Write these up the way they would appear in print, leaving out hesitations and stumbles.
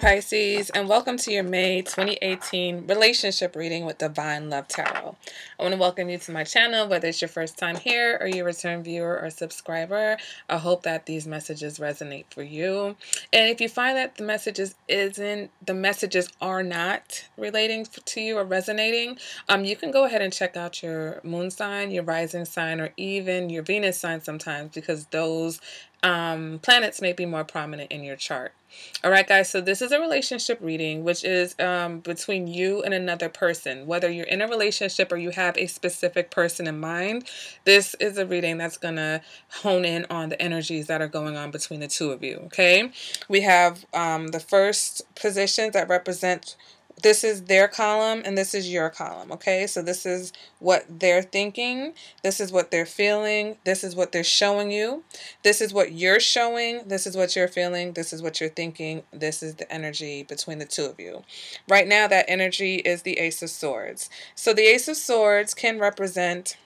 Pisces, and welcome to your May 2018 relationship reading with Divine Love Tarot. I want to welcome you to my channel, whether it's your first time here or you're a return viewer or subscriber. I hope that these messages resonate for you. And if you find that the messages are not relating to you or resonating, you can go ahead and check out your moon sign, your rising sign, or even your Venus sign sometimes, because those planets may be more prominent in your chart. All right, guys, so this is a relationship reading, which is between you and another person. Whether you're in a relationship or you have a specific person in mind, this is a reading that's going to hone in on the energies that are going on between the two of you, okay? We have the first positions that represent, this is their column and this is your column, okay? So this is what they're thinking. This is what they're feeling. This is what they're showing you. This is what you're showing. This is what you're feeling. This is what you're thinking. This is the energy between the two of you. Right now, that energy is the Ace of Swords. So the Ace of Swords can represent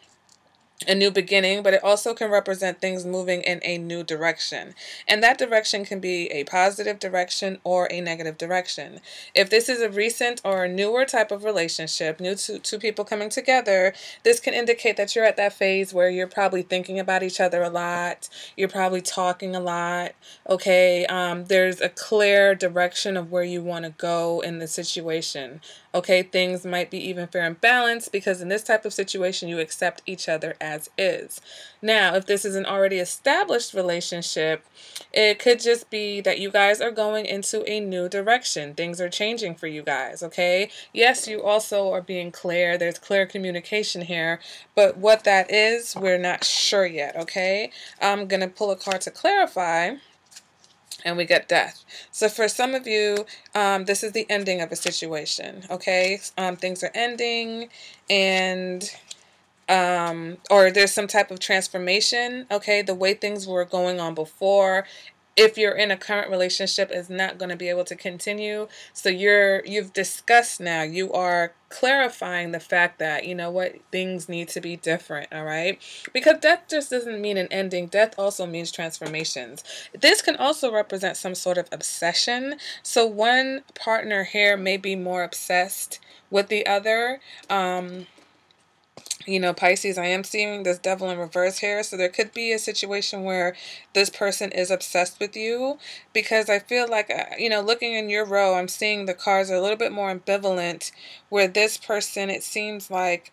a new beginning, but it also can represent things moving in a new direction. And that direction can be a positive direction or a negative direction. If this is a recent or a newer type of relationship, two people coming together, this can indicate that you're at that phase where you're probably thinking about each other a lot. You're probably talking a lot. Okay, there's a clear direction of where you want to go in the situation. Okay, things might be even, fair, and balanced, because in this type of situation, you accept each other as is. Now, if this is an already established relationship, it could just be that you guys are going into a new direction. Things are changing for you guys, okay? Yes, you also are being clear. There's clear communication here, but what that is, we're not sure yet, okay? I'm going to pull a card to clarify. And we get death. So for some of you, this is the ending of a situation, okay? Things are ending, and or there's some type of transformation, okay? The way things were going on before, if you're in a current relationship, is not going to be able to continue. So you've discussed now, you are clarifying the fact that, you know what, things need to be different, all right? Because death just doesn't mean an ending. Death also means transformations. This can also represent some sort of obsession. So one partner here may be more obsessed with the other. You know, Pisces, I am seeing this devil in reverse here. So there could be a situation where this person is obsessed with you, because I feel like, you know, looking in your row, I'm seeing the cards are a little bit more ambivalent, where this person, it seems like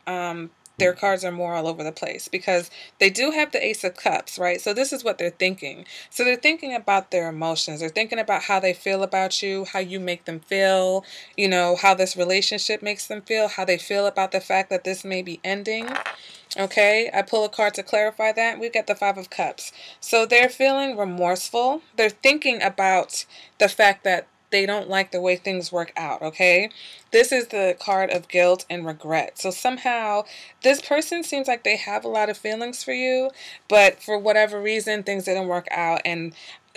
their cards are more all over the place, because they do have the Ace of Cups, right? So this is what they're thinking. So they're thinking about their emotions. They're thinking about how they feel about you, how you make them feel, you know, how this relationship makes them feel, how they feel about the fact that this may be ending. Okay, I pull a card to clarify that. We got the Five of Cups. So they're feeling remorseful. They're thinking about the fact that they don't like the way things work out, okay? This is the card of guilt and regret. So somehow this person seems like they have a lot of feelings for you, but for whatever reason, things didn't work out, and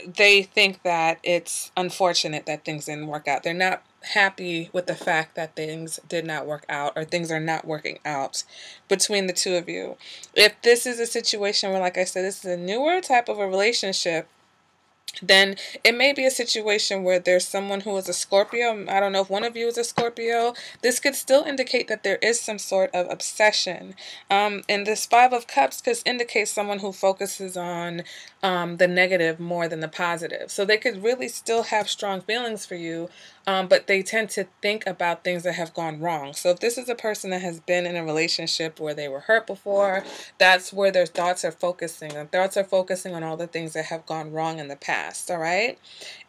they think that it's unfortunate that things didn't work out. They're not happy with the fact that things did not work out, or things are not working out between the two of you. If this is a situation where, like I said, this is a newer type of a relationship, then it may be a situation where there's someone who is a Scorpio. I don't know if one of you is a Scorpio. This could still indicate that there is some sort of obsession. And this Five of Cups could indicate someone who focuses on the negative more than the positive. So they could really still have strong feelings for you, but they tend to think about things that have gone wrong. So if this is a person that has been in a relationship where they were hurt before, that's where their thoughts are focusing. Their thoughts are focusing on all the things that have gone wrong in the past, all right?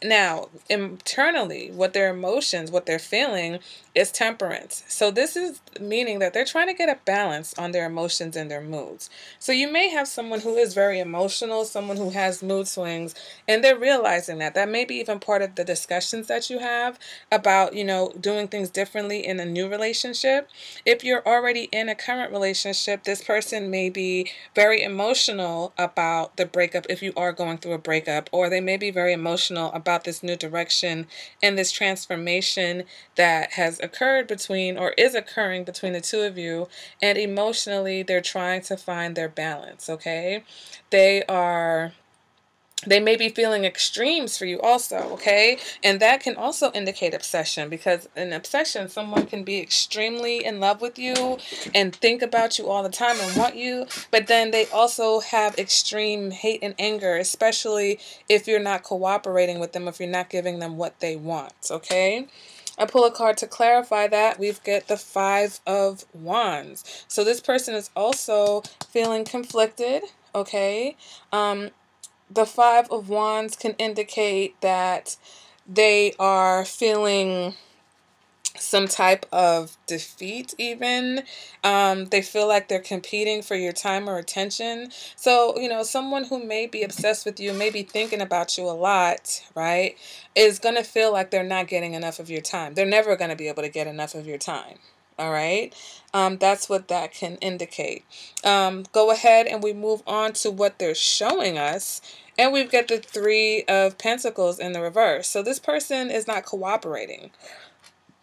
Now, internally, what their emotions, what they're feeling is temperance. So this is meaning that they're trying to get a balance on their emotions and their moods. So you may have someone who is very emotional, someone who has mood swings, and they're realizing that. That may be even part of the discussions that you have about, you know, doing things differently in a new relationship. If you're already in a current relationship, this person may be very emotional about the breakup if you are going through a breakup, or they may be very emotional about this new direction and this transformation that has occurred between, or is occurring between, the two of you, and emotionally they're trying to find their balance, okay? They are They may be feeling extremes for you also, okay? And that can also indicate obsession, because in obsession, someone can be extremely in love with you and think about you all the time and want you, but then they also have extreme hate and anger, especially if you're not cooperating with them, if you're not giving them what they want, okay? I pull a card to clarify that. We've got the Five of Wands. So this person is also feeling conflicted, okay? The Five of Wands can indicate that they are feeling some type of defeat even. They feel like they're competing for your time or attention. So, someone who may be obsessed with you, may be thinking about you a lot, right, is going to feel like they're not getting enough of your time. They're never going to be able to get enough of your time. All right. That's what that can indicate. Go ahead and we move on to what they're showing us. And we've got the Three of Pentacles in the reverse. So this person is not cooperating.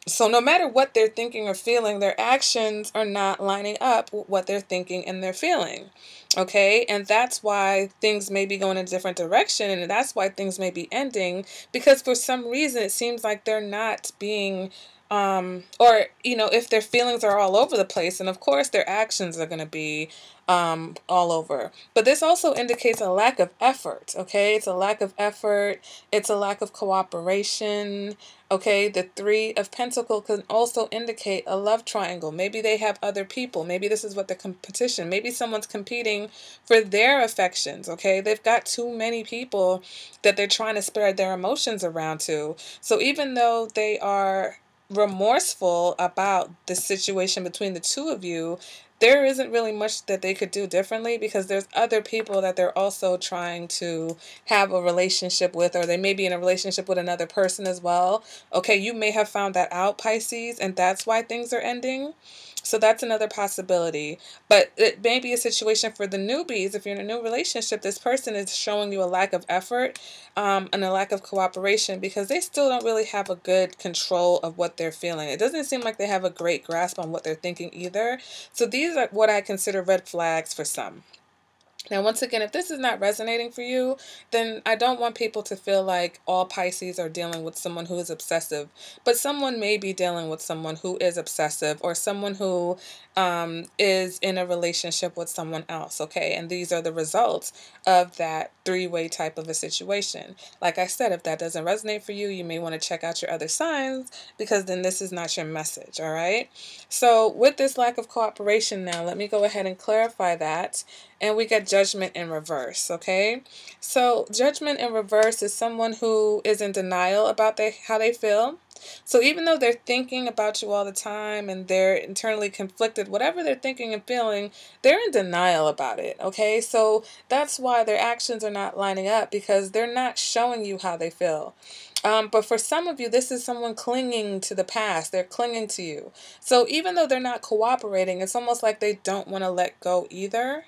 So no matter what they're thinking or feeling, their actions are not lining up with what they're thinking and they're feeling. Okay, and that's why things may be going in a different direction, and that's why things may be ending, because for some reason it seems like they're not being or if their feelings are all over the place, and of course their actions are going to be all over. But this also indicates a lack of effort, okay? It's a lack of effort. It's a lack of cooperation, okay? The Three of Pentacles can also indicate a love triangle. Maybe they have other people. Maybe this is what the competition. Maybe someone's competing for their affections, okay? They've got too many people that they're trying to spread their emotions around to. So even though they are remorseful about the situation between the two of you, there isn't really much that they could do differently, because there's other people that they're also trying to have a relationship with, or they may be in a relationship with another person as well. Okay, you may have found that out, Pisces, and that's why things are ending. So that's another possibility. But it may be a situation for the newbies. If you're in a new relationship, this person is showing you a lack of effort and a lack of cooperation, because they still don't really have a good control of what they're feeling. It doesn't seem like they have a great grasp on what they're thinking either. So these are what I consider red flags for some. Now, once again, if this is not resonating for you, then I don't want people to feel like all Pisces are dealing with someone who is obsessive. But someone may be dealing with someone who is obsessive, or someone who is in a relationship with someone else, okay? And these are the results of that three-way type of a situation. Like I said, if that doesn't resonate for you, you may want to check out your other signs, because then this is not your message, all right? So with this lack of cooperation now, let me go ahead and clarify that. And we get Judgment in reverse, okay? So Judgment in reverse is someone who is in denial about how they feel. So even though they're thinking about you all the time and they're internally conflicted, whatever they're thinking and feeling, they're in denial about it, okay? So that's why their actions are not lining up, because they're not showing you how they feel. But for some of you, this is someone clinging to the past. They're clinging to you. So even though they're not cooperating, it's almost like they don't want to let go either.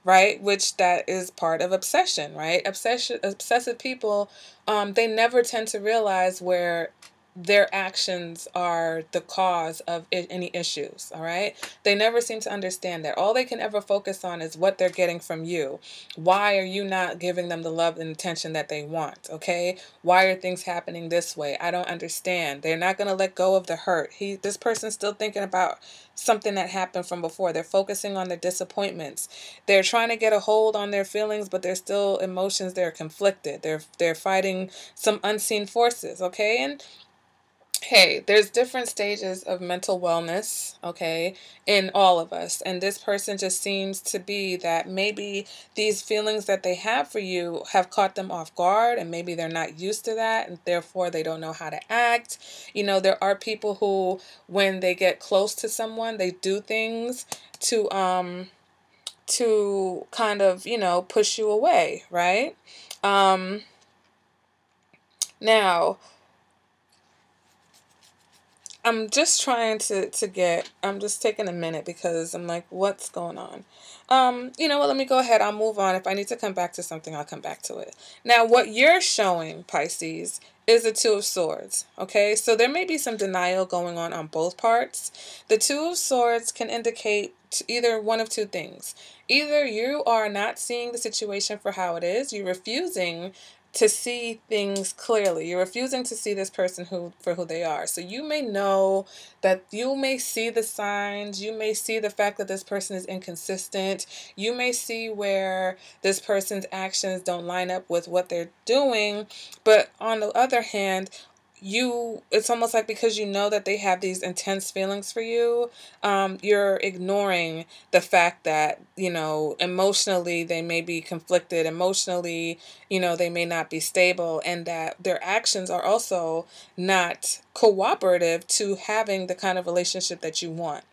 Right? Which that is part of obsession, right? Obsessive people, they never tend to realize where their actions are the cause of any issues, all right? They never seem to understand that. All they can ever focus on is what they're getting from you. Why are you not giving them the love and attention that they want, okay? Why are things happening this way? I don't understand. They're not going to let go of the hurt. This person's still thinking about something that happened from before. They're focusing on their disappointments. They're trying to get a hold on their feelings, but there's still emotions. They're conflicted. They're fighting some unseen forces, okay? And hey, there's different stages of mental wellness, okay, in all of us. And this person just seems to be that maybe these feelings that they have for you have caught them off guard, and maybe they're not used to that, and therefore they don't know how to act. There are people who, when they get close to someone, they do things to kind of, push you away, right? Now, I'm just trying to get, I'm just taking a minute because I'm like, what's going on? You know what, let me go ahead. I'll move on. If I need to come back to something, I'll come back to it. Now, what you're showing, Pisces, is the Two of Swords. Okay, so there may be some denial going on both parts. The Two of Swords can indicate either one of two things. Either you are not seeing the situation for how it is, you're refusing to see things clearly. You're refusing to see this person for who they are. So you may know that, you may see the signs, you may see the fact that this person is inconsistent. You may see where this person's actions don't line up with what they're doing, but on the other hand, it's almost like because you know that they have these intense feelings for you, you're ignoring the fact that, emotionally they may be conflicted, emotionally, they may not be stable, and that their actions are also not cooperative to having the kind of relationship that you want.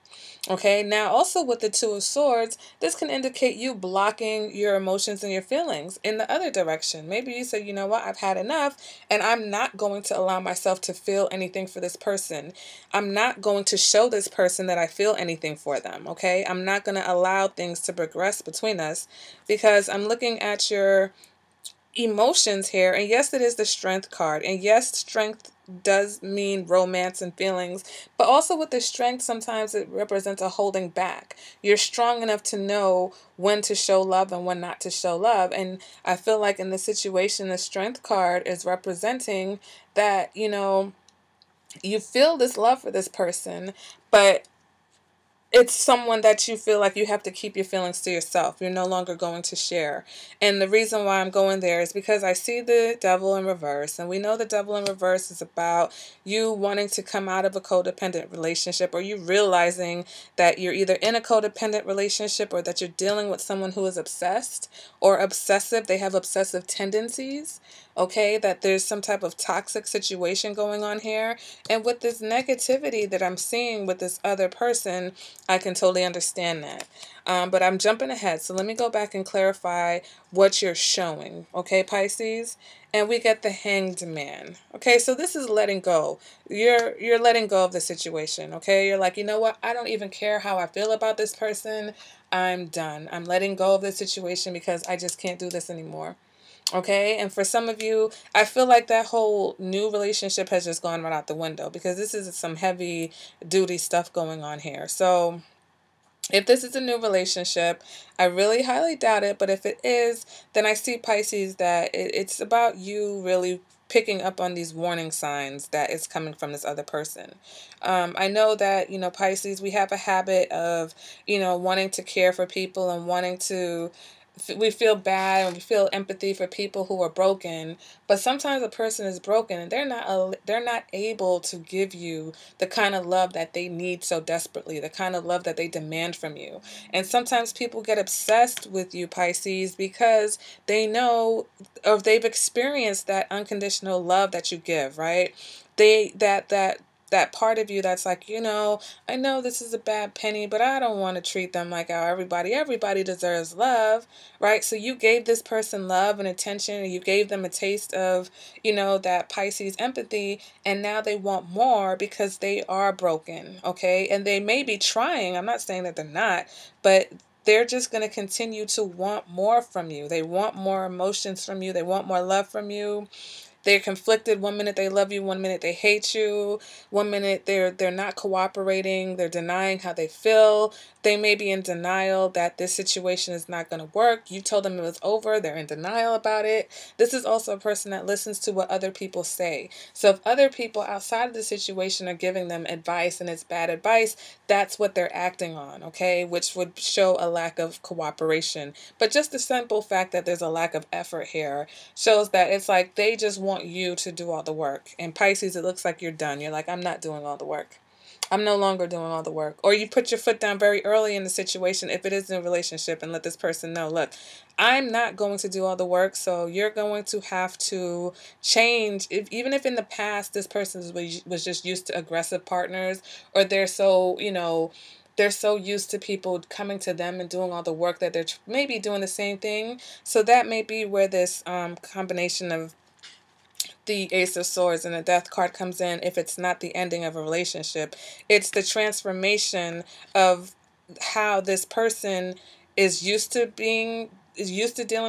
Okay, now also with the Two of Swords, this can indicate you blocking your emotions and your feelings in the other direction. Maybe you say, you know what, I've had enough, and I'm not going to allow myself to feel anything for this person. I'm not going to show this person that I feel anything for them, okay? I'm not going to allow things to progress between us because I'm looking at your emotions here, and yes, it is the Strength card, and yes, strength does mean romance and feelings, but also with the Strength, sometimes it represents a holding back. You're strong enough to know when to show love and when not to show love, and I feel like in this situation, the Strength card is representing that, you feel this love for this person, but it's someone that you feel like you have to keep your feelings to yourself. You're no longer going to share. And the reason why I'm going there is because I see the Devil in reverse. And we know the Devil in reverse is about you wanting to come out of a codependent relationship, or you realizing that you're either in a codependent relationship or that you're dealing with someone who is obsessed or obsessive. They have obsessive tendencies. Okay, that there's some type of toxic situation going on here. And with this negativity that I'm seeing with this other person, I can totally understand that. But I'm jumping ahead. So let me go back and clarify what you're showing. Okay, Pisces? And we get the Hanged Man. Okay, so this is letting go. You're letting go of the situation. Okay, you're like, you know what? I don't even care how I feel about this person. I'm done. I'm letting go of the situation because I just can't do this anymore. Okay, and for some of you, I feel like that whole new relationship has just gone right out the window because this is some heavy duty stuff going on here. So if this is a new relationship, I really highly doubt it. But if it is, then I see, Pisces, that it's about you really picking up on these warning signs that it's coming from this other person. I know that, Pisces, we have a habit of, wanting to care for people and wanting to, we feel bad and we feel empathy for people who are broken, but sometimes a person is broken and they're not able to give you the kind of love that they need so desperately, the kind of love that they demand from you. And sometimes people get obsessed with you, Pisces, because they know, or they've experienced that unconditional love that you give, right? That part of you that's like, I know this is a bad penny, but I don't want to treat them like how everybody deserves love, right? So you gave this person love and attention, and you gave them a taste of, that Pisces empathy, and now they want more because they are broken, okay? And they may be trying, I'm not saying that they're not, but they're just going to continue to want more from you. They want more emotions from you. They want more love from you. They're conflicted. One minute they love you, one minute they hate you. One minute they're not cooperating. They're denying how they feel. They may be in denial that this situation is not going to work. You told them it was over. They're in denial about it. This is also a person that listens to what other people say. So if other people outside of the situation are giving them advice and it's bad advice, that's what they're acting on, okay? Which would show a lack of cooperation. But just the simple fact that there's a lack of effort here shows that it's like they just want you to do all the work. And Pisces, it looks like you're done. You're like, I'm not doing all the work. I'm no longer doing all the work. Or you put your foot down very early in the situation, if it is in a relationship, and let this person know, look, I'm not going to do all the work, so you're going to have to change. Even if in the past this person was just used to aggressive partners, or they're so used to people coming to them and doing all the work that they're maybe doing the same thing. So that may be where this combination of the Ace of Swords and the Death card comes in, if it's not the ending of a relationship, it's the transformation of how this person is used to dealing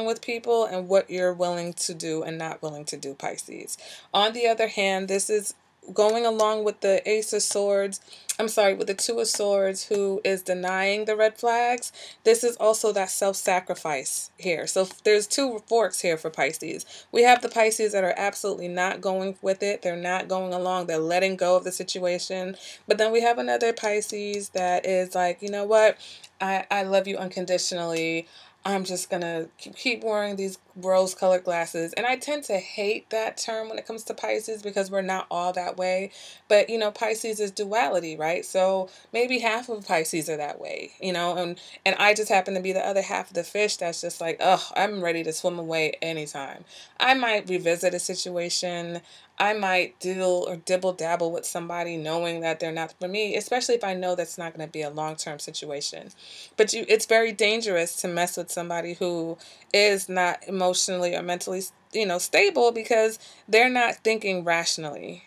with people, and what you're willing to do and not willing to do, Pisces. On the other hand, this is going along with the Ace of Swords, I'm sorry, with the Two of Swords, who is denying the red flags. This is also that self-sacrifice here. So there's two forks here for Pisces. We have the Pisces that are absolutely not going with it. They're not going along. They're letting go of the situation. But then we have another Pisces that is like, you know what? I love you unconditionally. I'm just going to keep wearing these rose-colored glasses. And I tend to hate that term when it comes to Pisces, because we're not all that way. But, you know, Pisces is duality, right? So maybe half of Pisces are that way, you know, and I just happen to be the other half of the fish that's just like, oh, I'm ready to swim away anytime. I might revisit a situation. I might deal or dibble dabble with somebody knowing that they're not for me, especially if I know that's not going to be a long-term situation. But it's very dangerous to mess with somebody who is not emotionally or mentally, you know, stable, because they're not thinking rationally.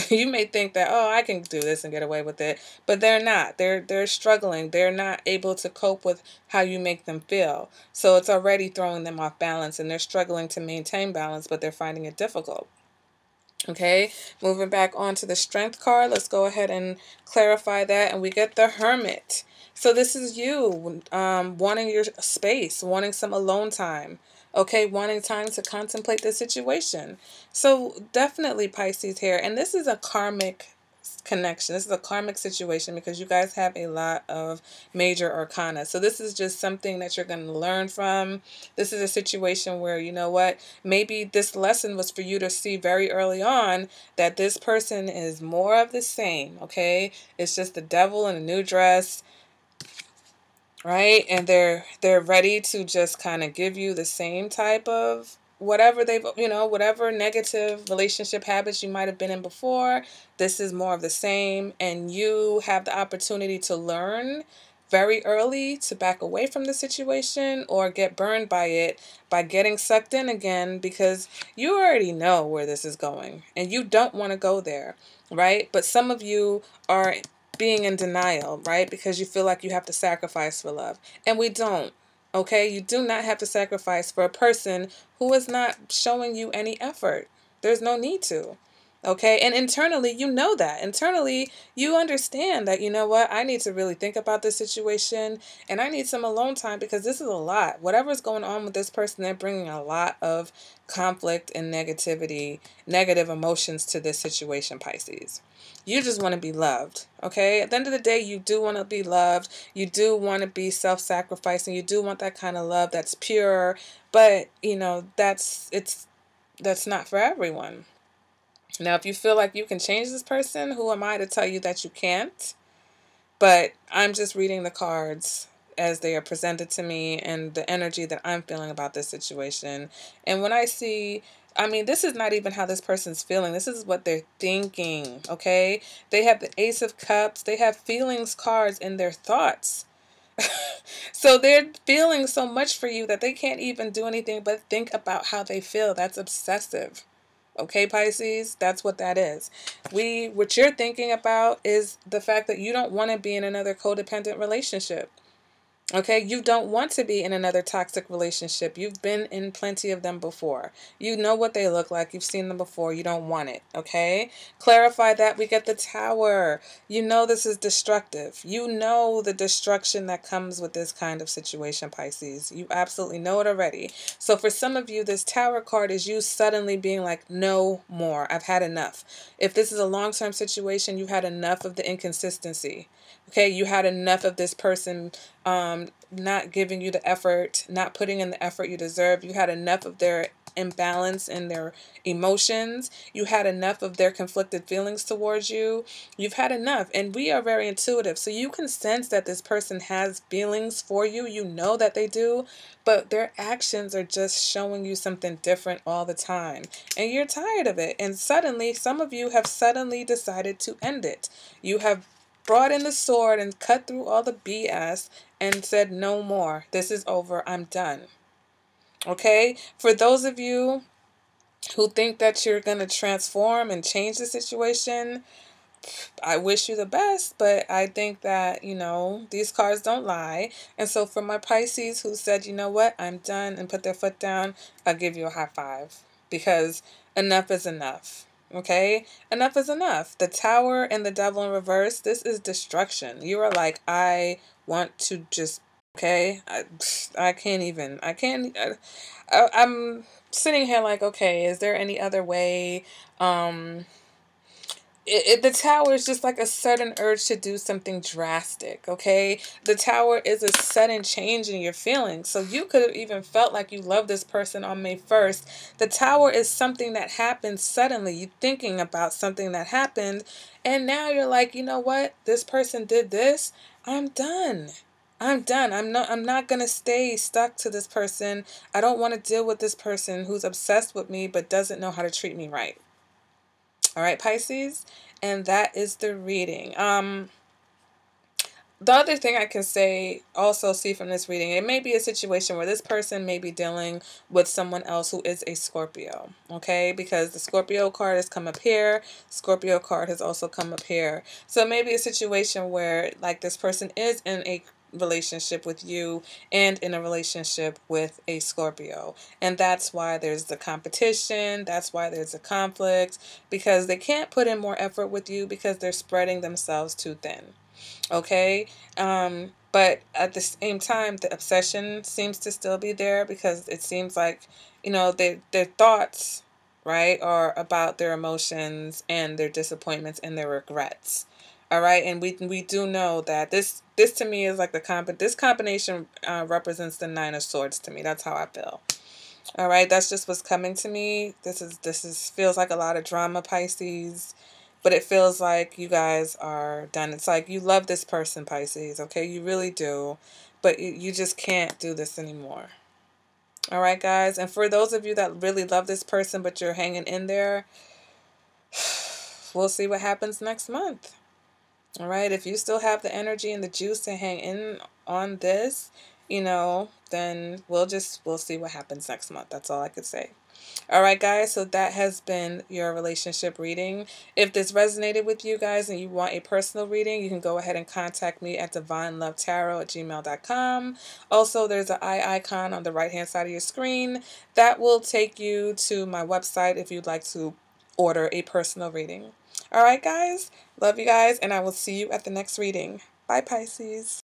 You may think that, oh, I can do this and get away with it, but they're not. They're struggling. They're not able to cope with how you make them feel. So it's already throwing them off balance, and they're struggling to maintain balance, but they're finding it difficult. Okay, moving back on to the Strength card, let's go ahead and clarify that, and we get the Hermit. So this is you wanting your space, wanting some alone time, okay, wanting time to contemplate the situation. So definitely Pisces here, and this is a karmic connection. This is a karmic situation, because you guys have a lot of major arcana. So this is just something that you're going to learn from. This is a situation where, you know what, maybe this lesson was for you to see very early on that this person is more of the same, okay? It's just the devil in a new dress, right? And they're ready to just kind of give you the same type of whatever they've, you know, whatever negative relationship habits you might have been in before. This is more of the same, and you have the opportunity to learn very early to back away from the situation or get burned by it by getting sucked in again, because you already know where this is going and you don't want to go there, right? But some of you are being in denial, right? Because you feel like you have to sacrifice for love. And we don't. Okay? You do not have to sacrifice for a person who is not showing you any effort. There's no need to. Okay? And internally, you know that. Internally, you understand that, you know what? I need to really think about this situation, and I need some alone time, because this is a lot. Whatever's going on with this person, they're bringing a lot of conflict and negativity, negative emotions to this situation, Pisces. You just want to be loved, okay? At the end of the day, you do want to be loved. You do want to be self-sacrificing. You do want that kind of love that's pure, but, you know, that's not for everyone. Now, if you feel like you can change this person, who am I to tell you that you can't? But I'm just reading the cards as they are presented to me and the energy that I'm feeling about this situation. And when I see, I mean, this is not even how this person's feeling. This is what they're thinking, okay? They have the Ace of Cups. They have feelings cards in their thoughts. So they're feeling so much for you that they can't even do anything but think about how they feel. That's obsessive. Okay, Pisces, that's what that is. What you're thinking about is the fact that you don't want to be in another codependent relationship. Okay, you don't want to be in another toxic relationship. You've been in plenty of them before. You know what they look like. You've seen them before. You don't want it. Okay, clarify that. We get the Tower. You know this is destructive. You know the destruction that comes with this kind of situation, Pisces. You absolutely know it already. So for some of you, this Tower card is you suddenly being like, no more. I've had enough. If this is a long-term situation, you've had enough of the inconsistency. Okay, you had enough of this person not giving you the effort, not putting in the effort you deserve. You had enough of their imbalance in their emotions. You had enough of their conflicted feelings towards you. You've had enough. And we are very intuitive. So you can sense that this person has feelings for you. You know that they do. But their actions are just showing you something different all the time. And you're tired of it. And suddenly, some of you have suddenly decided to end it. You have brought in the sword and cut through all the BS and said, no more. This is over. I'm done. Okay? For those of you who think that you're going to transform and change the situation, I wish you the best, but I think that, these cards don't lie. And so for my Pisces who said, you know what, I'm done, and put their foot down, I'll give you a high five, because enough is enough. Okay? Enough is enough. The Tower and the Devil in reverse, this is destruction. You are like, I want to just, okay? I can't even, I'm sitting here like, okay, is there any other way? The Tower is just like a sudden urge to do something drastic, okay? The Tower is a sudden change in your feelings. So you could have even felt like you love this person on May 1st. The Tower is something that happened suddenly. You thinking about something that happened, and now you're like, you know what? This person did this. I'm done. I'm done. I'm not going to stay stuck to this person. I don't want to deal with this person who's obsessed with me but doesn't know how to treat me right. All right, Pisces, and that is the reading. The other thing I can say, also see from this reading, it may be a situation where this person may be dealing with someone else who is a Scorpio, okay? Because the Scorpio card has come up here. Scorpio card has also come up here. So it may be a situation where, like, this person is in a relationship with you and in a relationship with a Scorpio, and that's why there's the competition, that's why there's a conflict, because they can't put in more effort with you because they're spreading themselves too thin. Okay, but at the same time the obsession seems to still be there, because it seems like, their thoughts, right, are about their emotions and their disappointments and their regrets. All right, and we do know that this to me is like this combination represents the Nine of Swords to me. That's how I feel. All right, that's just what's coming to me. This feels like a lot of drama, Pisces, but it feels like you guys are done. It's like you love this person, Pisces. Okay, you really do, but you just can't do this anymore. All right, guys, and for those of you that really love this person but you're hanging in there, we'll see what happens next month. All right, if you still have the energy and the juice to hang in on this, then we'll see what happens next month. That's all I could say. All right, guys, so that has been your relationship reading. If this resonated with you guys and you want a personal reading, you can go ahead and contact me at divinelovetarot@gmail.com. Also, there's an eye icon on the right-hand side of your screen that will take you to my website if you'd like to order a personal reading. All right, guys, love you guys, and I will see you at the next reading. Bye, Pisces.